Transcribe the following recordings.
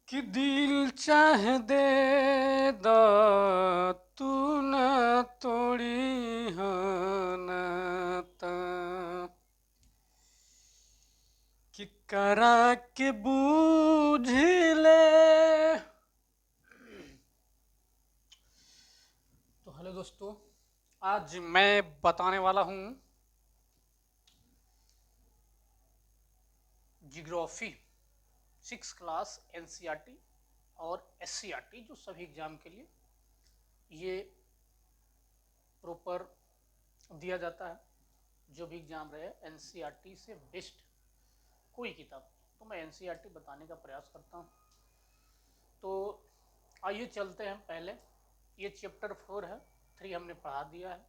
कि दिल चाहे दे द तू न तोड़ी हो नाता कि करा के बूझ ले। तो हेलो दोस्तों, आज मैं बताने वाला हूँ जियोग्राफी 6 क्लास एनसीईआरटी और एससीईआरटी जो सभी एग्जाम के लिए ये प्रॉपर दिया जाता है। जो भी एग्जाम रहे एनसीईआरटी से बेस्ट कोई किताब, तो मैं एनसीईआरटी बताने का प्रयास करता हूँ। तो आइए चलते हैं। पहले ये चैप्टर 4 है, 3 हमने पढ़ा दिया है।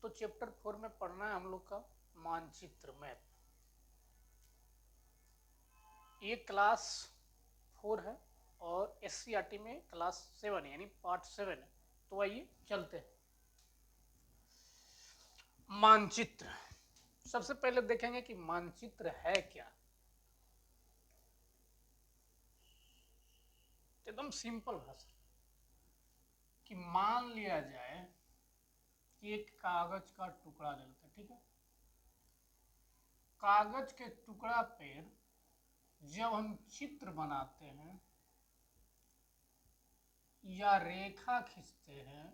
तो चैप्टर 4 में पढ़ना है हम लोग का मानचित्र मैप। ये क्लास 4 है और एससीईआरटी में क्लास 7 यानी पार्ट 7 है। तो आइए चलते हैं। मानचित्र, सबसे पहले देखेंगे कि मानचित्र है क्या। एकदम सिंपल भाषा कि मान लिया जाए कि एक कागज का टुकड़ा ले लेते हैं, ठीक है। कागज के टुकड़ा पे जब हम चित्र बनाते हैं या रेखा खींचते हैं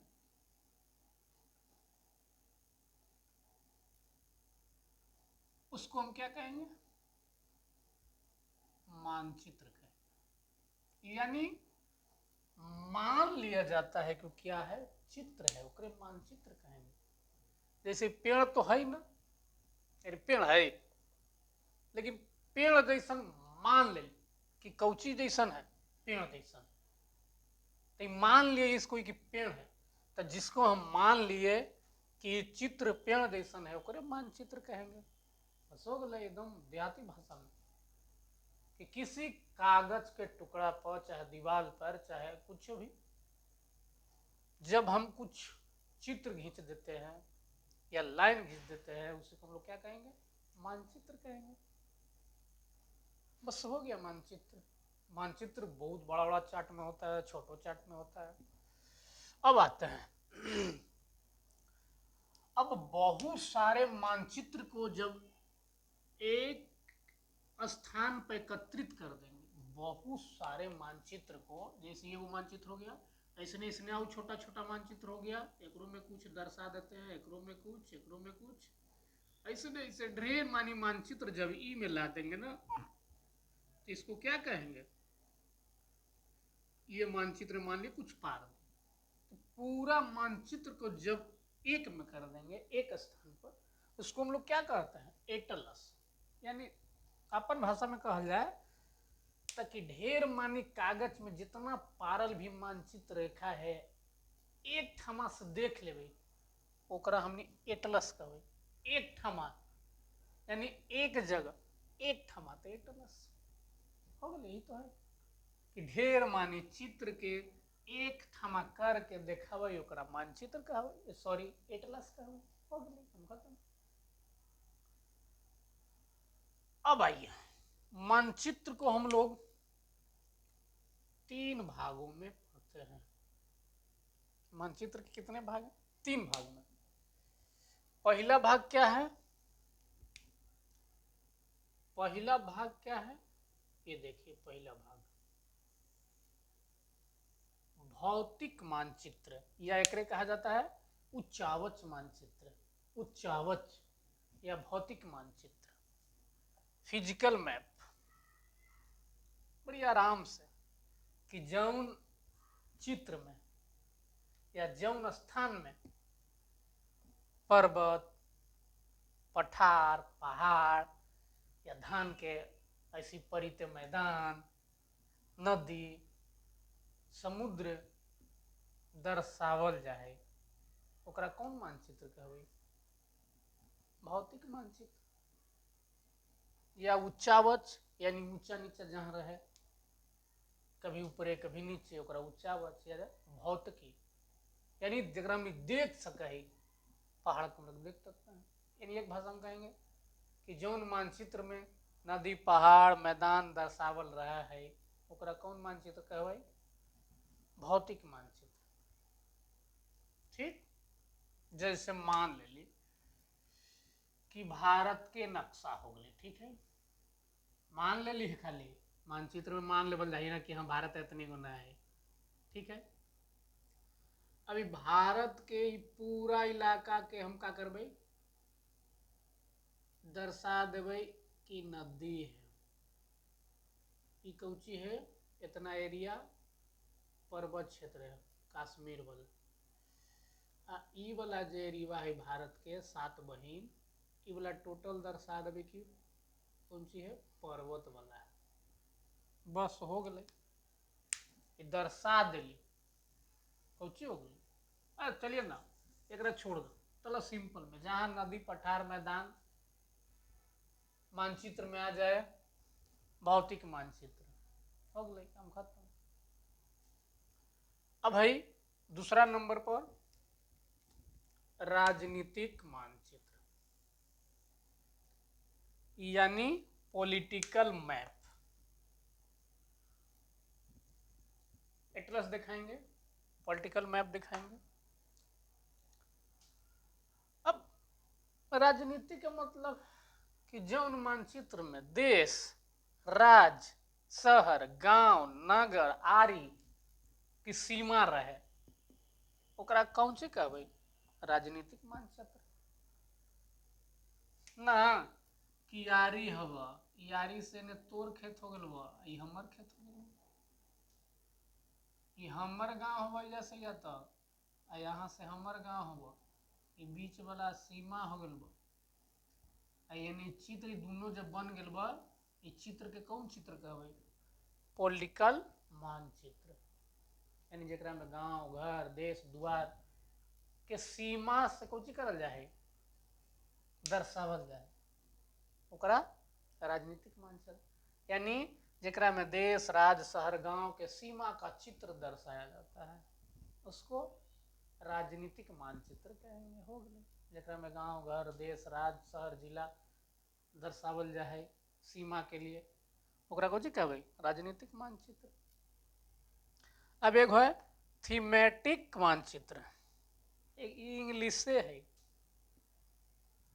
उसको हम क्या कहेंगे? मानचित्र कहेंगे। यानी मान लिया जाता है कि क्या है, चित्र है, ओकरे मानचित्र कहेंगे। जैसे पेड़ तो है ही ना, अरे पेड़ है, लेकिन पेड़ जैसन मान ले कि कौची जैसन है, पेड़ जैसन। तो मान लिए इसको कि पेड़ है, तो जिसको हम मान लिए कि चित्र पेड़ जैसन है ओकरे मानचित्र कहेंगे। बस हो गया, एकदम देहाती भाषा में। कि किसी कागज के टुकड़ा पर, चाहे दीवार पर, चाहे कुछ भी, जब हम कुछ चित्र खींच देते हैं या लाइन खींच देते हैं, उसे हम लोग क्या कहेंगे? मानचित्र कहेंगे। बस हो गया मानचित्र। मानचित्र बहुत बड़ा बड़ा चार्ट में होता है, छोटो चार्ट में होता है। अब आते हैं अब बहुत सारे मानचित्र को जब एक स्थान पर एकत्रित कर देंगे, बहुत सारे मानचित्र को, जैसे ये वो मानचित्र हो गया, ऐसे इसने और छोटा छोटा मानचित्र हो गया, एक में कुछ दर्शा देते हैं, एक में कुछ, एक में कुछ, ऐसे नहीं, ऐसे ढेर मानी मानचित्र जब ई में ला देंगे ना, तो इसको क्या कहेंगे? ये मानचित्र मान ली कुछ पार, तो पूरा मानचित्र को जब एक में कर देंगे एक स्थान पर, उसको हम लोग क्या कहते हैं? एटलस। यानी अपन भाषा में कहा जाए ताकि ढेर मानी कागज में जितना पारल भी मानचित्र रेखा है, एक ठमा से देख लेबे, ओकरा हमने एटलस कहबे। एक ठमा यानी एक जगह, एक ठमा तो एटलस हो गए। यही तो है कि ढेर मानी चित्र के एक ठमा करके देखावे, ओकरा मानचित्र कहबे, सॉरी एटलस कहबे। हो गए, हम खत्म। अब आइए, मानचित्र को हम लोग 3 भागों में पढ़ते हैं। मानचित्र के कितने भाग हैं? 3 भाग में। पहला भाग क्या है? पहला भाग क्या है? ये देखिए, पहला भाग भौतिक मानचित्र, या एकरे कहा जाता है उच्चावच मानचित्र। उच्चावच या भौतिक मानचित्र, फिजिकल मैप। बड़ी आराम से कि जौन चित्र में या जौन स्थान में पर्वत, पठार, पहाड़ या धान के ऐसी परित मैदान, नदी, समुद्र दर्शावल जाए, ओकरा कौन मानचित्र कहबे? भौतिक मानचित्र। या उच्चावच यानी ऊंचा नीचा जहाँ रहे, कभी ऊपरे कभी नीचे, ओकरा उच्चावच या भौतिकी, यानी जगह में देख सके, पहाड़ को हम लोग देख सकते हैं। यानी एक भाषा में कहेंगे कि जौन मानचित्र में नदी, पहाड़, मैदान दर्शावल रहा है, ओकरा कौन मानचित्र कहवाई? भौतिक मानचित्र। ठीक, जैसे मान ले ली कि भारत के नक्शा हो गए, ठीक है, मान ले ली खाली मानचित्र में मान लेवल जाइए ना कि हाँ भारत इतने गुना है, ठीक है। अभी भारत के पूरा इलाका के हम का करबे, दर्शा देवे कि नदी है, ई कौची है, इतना एरिया पर्वत क्षेत्र है, कश्मीर वाला। ई वाला जो एरिया है भारत के 7 बहिन, ई वाला टोटल दर्शा देवे कि कौन सी है, पर्वत वाला है। बस हो गए, दर्शा दिली, कौची हो गई। अरे चलिए ना एक छोड़ दो, चलो सिंपल में जहाँ नदी पठार मैदान मानचित्र में आ जाए, भौतिक मानचित्र हो गए, काम खत्म। अब भाई दूसरा नंबर पर राजनीतिक मानचित्र, यानी पॉलिटिकल मैप। एटलस दिखाएंगे, पॉलिटिकल मैप दिखाएंगे। अब राजनीति का मतलब कि जौन मानचित्र में देश, राज्य, शहर, गांव, नगर आदि की सीमा रहे, ओकरा कौन सी कहबै, राजनीतिक मानचित्र ना। कि यारी हवा, यारी से ने तोर खेत हो गल, ई हमर खेत हो गल, ई हमर गांव हो जैसे या तो यहाँ से हमर गांव हो, ई बीच वाला सीमा हो गल, यानी चित्र दोनों जब बन गल बा, ई चित्र के कौन चित्र कहबै, पॉलिटिकल मानचित्र। यानी जरा में गांव, घर, देश, द्वार के सीमा से कौची करल जाए, दर्शावल जाए, ओकरा राजनीतिक मानचित्र। यानी जरा में देश, राज्य, शहर, गांव के सीमा का चित्र दर्शाया जाता है, उसको राजनीतिक मानचित्र कहेंगे। हो गए, जरा में गांव, घर, देश, राज्य, शहर, जिला दर्शावल जाए सीमा के लिए, ओकरा कौची कहबै, राजनीतिक मानचित्र। अब एक है थीमेटिक मानचित्र, एक इंग्लिश से है,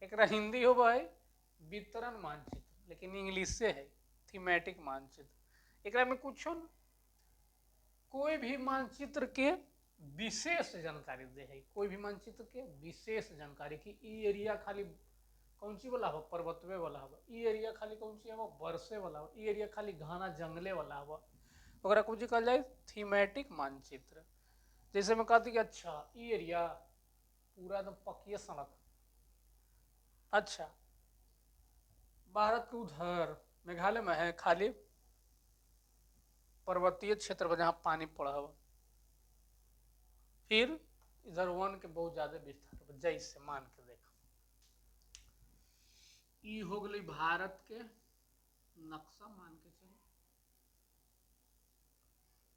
एक हिंदी हो है वितरण मानचित्र, लेकिन इंग्लिश से है थीमेटिक मानचित्र। एक में कुछ न कोई भी मानचित्र के विशेष जानकारी दे है, कोई भी मानचित्र के विशेष जानकारी कि ई एरिया खाली कौन सी वाला हो, पर्वतवे वाला हो, ई एरिया खाली कौन सी हो, बरसे वाला हो, ई एरिया खाली घना जंगले वाला हो, ओकरा कुछ कहल जाए थीमेटिक मानचित्र। जैसे मैं कहती कि अच्छा ई एरिया पूरा एकदम पक्की सड़क, अच्छा भारत के उधर मेघालय में है खाली पर्वतीय क्षेत्र पर जहाँ पानी पड़ा हुआ, फिर इधर वन के बहुत ज्यादा विस्तार पर, जैसे मान के देखो ई हो गई भारत के नक्शा, मान के चलो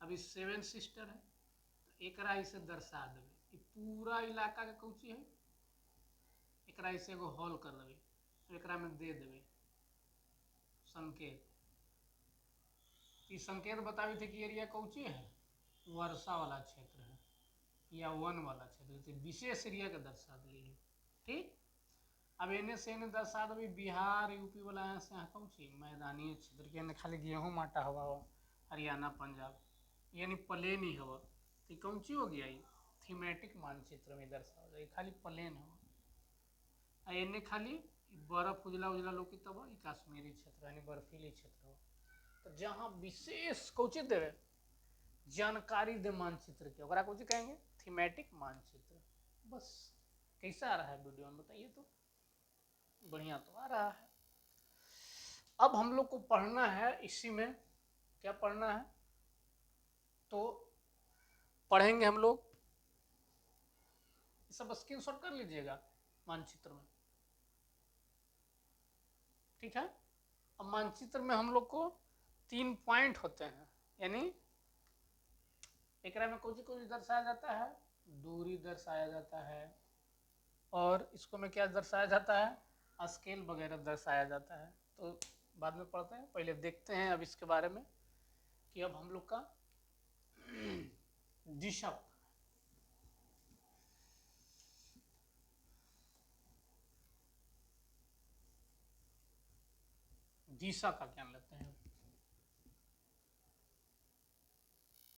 अभी 7 सिस्टर है, तो एकरा इसे दर्शा देवे, पूरा इलाका के कौची है, एकरा इसे एगो हॉल कर देवे, एकरा में दे देवे संकेत, ई संकेत बतावे थे कि एरिया कौची है, वर्षा वाला क्षेत्र है या वन वाला क्षेत्र, विशेष एरिया के दर्शा दिए है। ठीक, अब एने से एने दर्शा देवे बिहार, यूपी वाला यहाँ से यहाँ कौची मैदानी क्षेत्र के, खाली गेहूँ आटा हवा हो, हरियाणा, पंजाब, यानी प्लेन ही हवा, तो कौन सी हो गया, थीमेटिक मानचित्र में दर्शाओ जाए, खाली प्लेन हो, एने खाली बर्फ उजला उजला लोकी तब कश्मीरी क्षेत्र यानी बर्फीली क्षेत्र हो। तो जहाँ विशेष कौची देवे जानकारी दे मानचित्र के, ओकरा कौची कहेंगे, थीमेटिक मानचित्र। बस कैसा आ रहा है वीडियो में बताइए तो, बढ़िया तो आ रहा है। अब हम लोग को पढ़ना है इसी में, क्या पढ़ना है, तो पढ़ेंगे हम लोग, सब स्क्रीनशॉट कर लीजिएगा मानचित्र में, ठीक है। अब मानचित्र में हम लोग को 3 पॉइंट होते हैं, यानी एक में कौन सी दर्शाया जाता है, दूरी दर्शाया जाता है, और इसको में क्या दर्शाया जाता है, स्केल वगैरह दर्शाया जाता है। तो बाद में पढ़ते हैं, पहले देखते हैं अब इसके बारे में कि अब हम लोग का दिशा होता है। दिशा का ज्ञान लेते हैं।